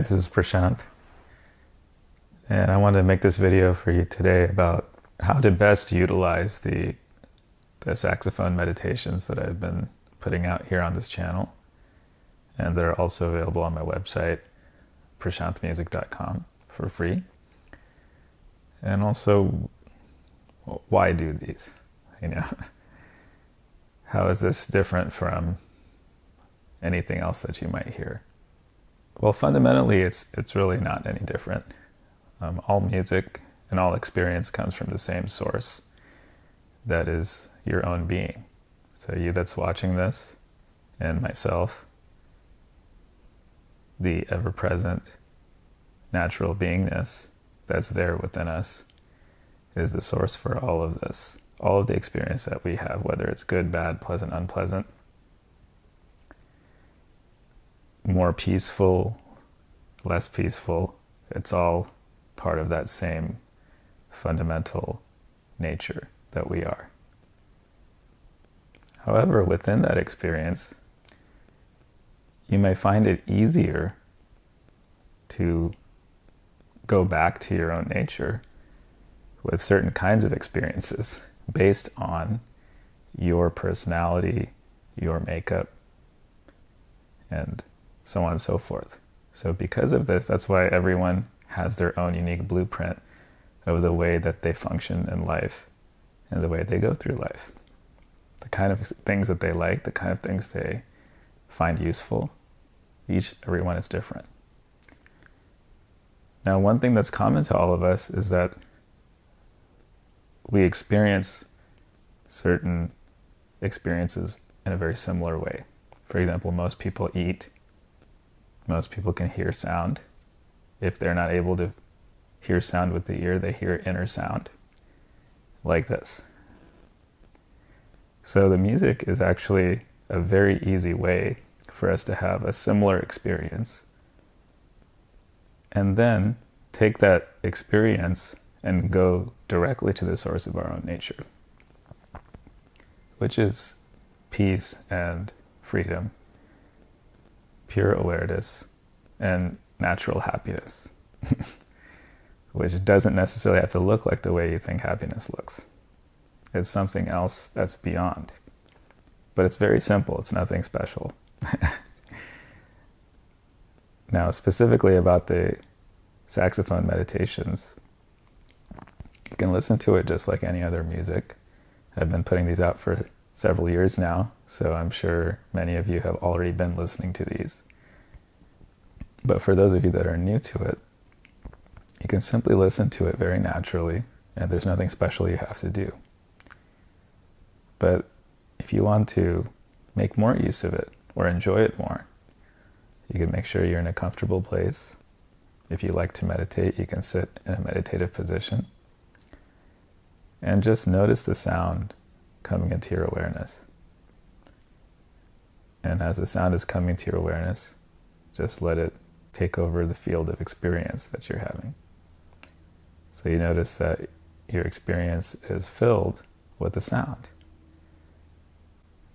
Hi, this is Prasant, and I wanted to make this video for you today about how to best utilize the saxophone meditations that I've been putting out here on this channel, and they're also available on my website, prashantmusic.com, for free. And also, why do these? How is this different from anything else that you might hear? Well, fundamentally, it's really not any different. All music and all experience comes from the same source, that is your own being. So you that's watching this, and myself, the ever-present natural beingness that's there within us, is the source for all of this, all of the experience that we have, whether it's good, bad, pleasant, unpleasant, more peaceful, less peaceful. It's all part of that same fundamental nature that we are. However, within that experience, you may find it easier to go back to your own nature with certain kinds of experiences based on your personality, your makeup, and so on and so forth. So because of this, that's why everyone has their own unique blueprint of the way that they function in life and the way they go through life. The kind of things that they like, the kind of things they find useful, everyone is different. Now, one thing that's common to all of us is that we experience certain experiences in a very similar way. For example, most people eat. Most people can hear sound. If they're not able to hear sound with the ear, they hear inner sound, like this. So the music is actually a very easy way for us to have a similar experience, and then take that experience and go directly to the source of our own nature, which is peace and freedom, pure awareness, and natural happiness, which doesn't necessarily have to look like the way you think happiness looks. It's something else that's beyond. But it's very simple. It's nothing special. Now, specifically about the saxophone meditations, you can listen to it just like any other music. I've been putting these out for several years now, so I'm sure many of you have already been listening to these. But for those of you that are new to it, you can simply listen to it very naturally, and there's nothing special you have to do. But if you want to make more use of it or enjoy it more, you can make sure you're in a comfortable place. If you like to meditate, you can sit in a meditative position and just notice the sound coming into your awareness. And as the sound is coming to your awareness, just let it take over the field of experience that you're having. So you notice that your experience is filled with the sound.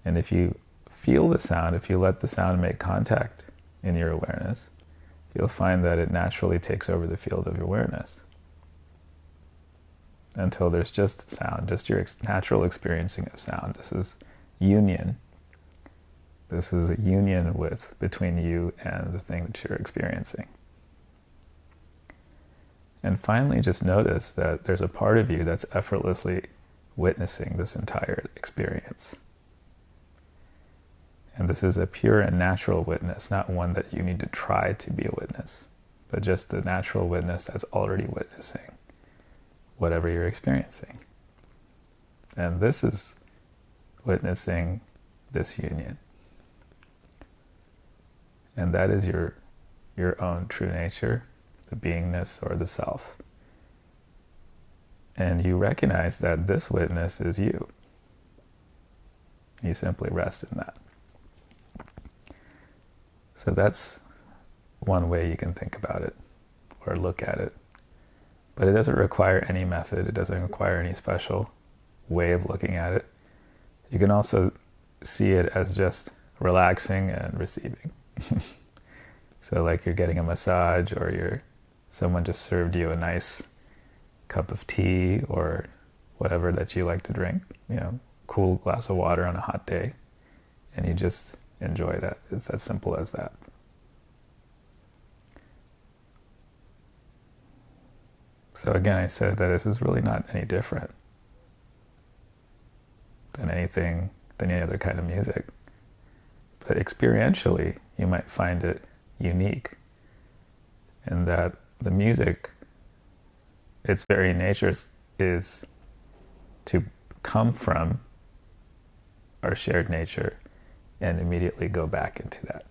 And if you feel the sound, if you let the sound make contact in your awareness, you'll find that it naturally takes over the field of your awareness until there's just sound, just your natural experiencing of sound. This is union. This is a union between you and the thing that you're experiencing. And finally, just notice that there's a part of you that's effortlessly witnessing this entire experience. And this is a pure and natural witness, not one that you need to try to be a witness, but just the natural witness that's already witnessing whatever you're experiencing. And this is witnessing this union. And that is your own true nature, the beingness or the self. And you recognize that this witness is you. You simply rest in that. So that's one way you can think about it or look at it. But it doesn't require any method. It doesn't require any special way of looking at it. You can also see it as just relaxing and receiving. So like you're getting a massage, or someone just served you a nice cup of tea or whatever that you like to drink, cool glass of water on a hot day, and you just enjoy that. It's as simple as that. So again, I said that this is really not any different than any other kind of music. But experientially, you might find it unique in that the music, its very nature is to come from our shared nature and immediately go back into that.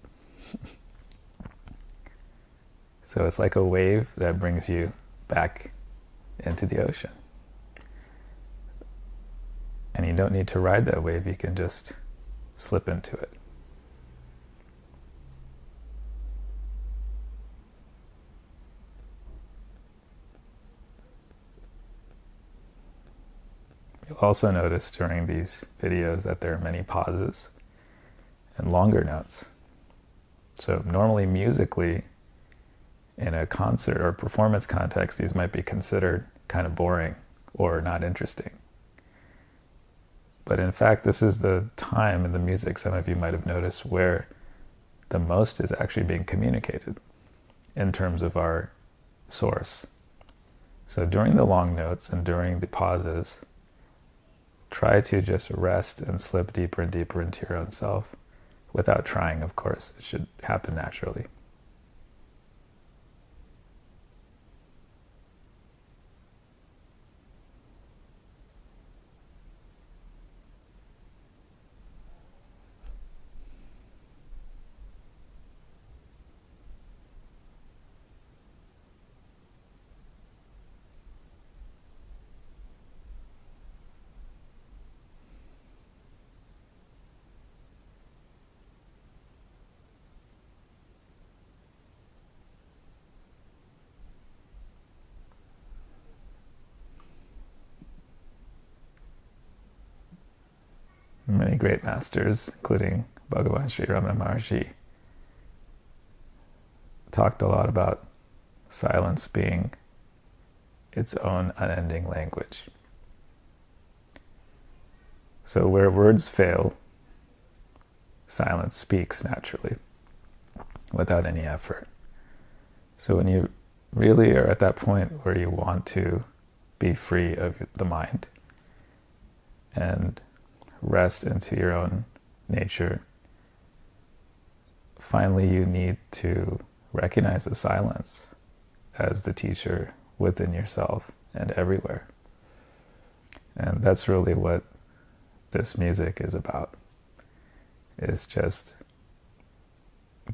So it's like a wave that brings you back into the ocean. And you don't need to ride that wave, you can just slip into it. You'll also notice during these videos that there are many pauses and longer notes. So normally musically, in a concert or performance context, these might be considered kind of boring or not interesting. But in fact, this is the time in the music, some of you might have noticed, where the most is actually being communicated in terms of our source. So during the long notes and during the pauses, try to just rest and slip deeper and deeper into your own self without trying, of course. It should happen naturally. Many great masters, including Bhagavan Sri Ramana Maharshi, talked a lot about silence being its own unending language. So where words fail, silence speaks naturally, without any effort. So when you really are at that point where you want to be free of the mind and rest into your own nature, finally you need to recognize the silence as the teacher within yourself and everywhere. And that's really what this music is about. It's just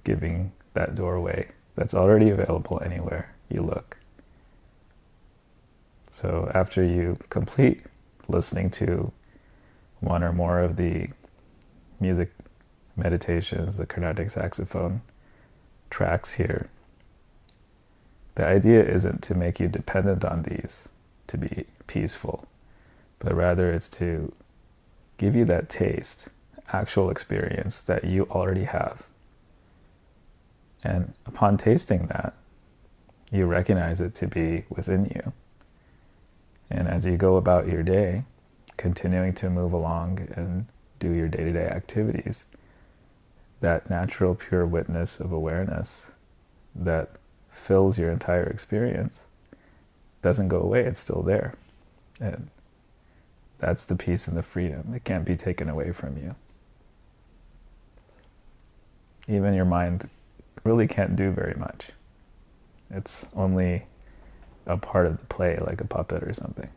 giving that doorway that's already available anywhere you look. So after you complete listening to one or more of the music meditations, the Carnatic saxophone tracks here, the idea isn't to make you dependent on these to be peaceful, but rather it's to give you that taste, actual experience that you already have. And upon tasting that, you recognize it to be within you. And as you go about your day, continuing to move along and do your day-to-day activities, that natural pure witness of awareness that fills your entire experience doesn't go away, it's still there. And that's the peace and the freedom. It can't be taken away from you. Even your mind really can't do very much. It's only a part of the play, like a puppet or something.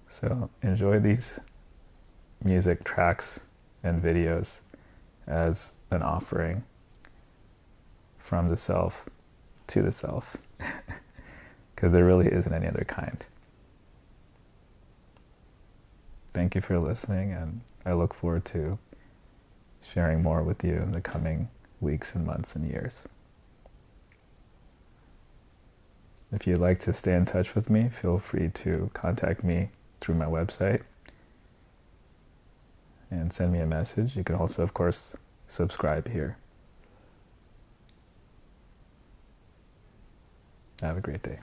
So enjoy these music tracks and videos as an offering from the self to the self, because there really isn't any other kind. Thank you for listening, and I look forward to sharing more with you in the coming weeks and months and years. If you'd like to stay in touch with me, feel free to contact me through my website and send me a message. You can also, of course, subscribe here. Have a great day.